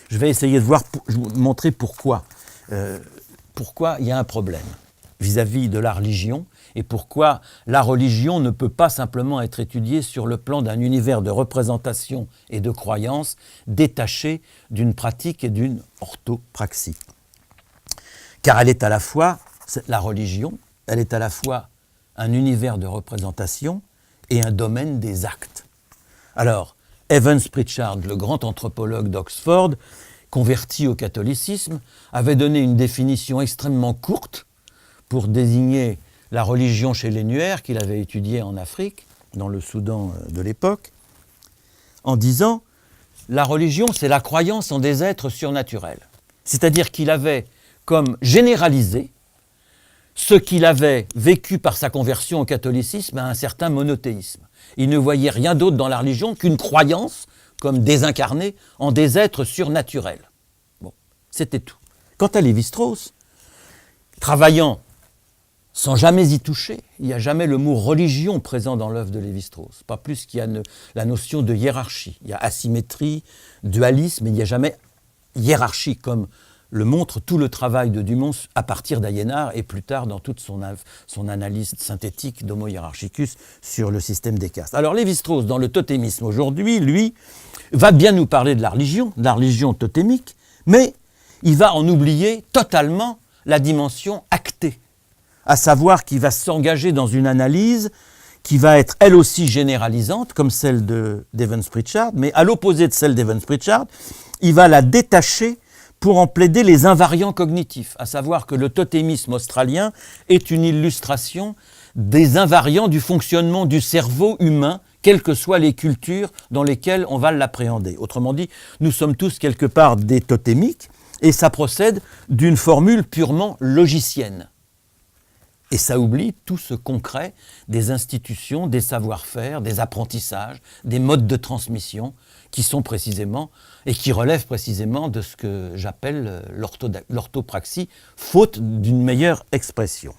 Je vais essayer de montrer pourquoi il y a un problème vis-à-vis de la religion et pourquoi la religion ne peut pas simplement être étudiée sur le plan d'un univers de représentation et de croyance détaché d'une pratique et d'une orthopraxie. Car elle est à la fois, la religion, elle est à la fois un univers de représentation et un domaine des actes. Alors, Evans Pritchard, le grand anthropologue d'Oxford, converti au catholicisme, avait donné une définition extrêmement courte pour désigner la religion chez les Nuer, qu'il avait étudiée en Afrique, dans le Soudan de l'époque, en disant « La religion, c'est la croyance en des êtres surnaturels ». C'est-à-dire qu'il avait comme généralisé ce qu'il avait vécu par sa conversion au catholicisme à un certain monothéisme. Il ne voyait rien d'autre dans la religion qu'une croyance, comme désincarnée, en des êtres surnaturels. Bon, c'était tout. Quant à Lévi-Strauss, travaillant sans jamais y toucher, il n'y a jamais le mot religion présent dans l'œuvre de Lévi-Strauss, pas plus qu'il y a la notion de hiérarchie. Il y a asymétrie, dualisme, mais il n'y a jamais hiérarchie, comme le montre tout le travail de Dumont à partir d'Aliénard et plus tard dans toute son analyse synthétique d'Homo hierarchicus sur le système des castes. Alors Lévi-Strauss, dans le totémisme aujourd'hui, lui, va bien nous parler de la religion totémique, mais il va en oublier totalement la dimension actée, à savoir qu'il va s'engager dans une analyse qui va être elle aussi généralisante, comme celle d'Evans Pritchard, mais à l'opposé de celle d'Evans Pritchard, il va la détacher pour en plaider les invariants cognitifs, à savoir que le totémisme australien est une illustration des invariants du fonctionnement du cerveau humain, quelles que soient les cultures dans lesquelles on va l'appréhender. Autrement dit, nous sommes tous quelque part des totémiques, et ça procède d'une formule purement logicienne. Et ça oublie tout ce concret des institutions, des savoir-faire, des apprentissages, des modes de transmission qui sont précisément et qui relèvent précisément de ce que j'appelle l'orthopraxie, faute d'une meilleure expression.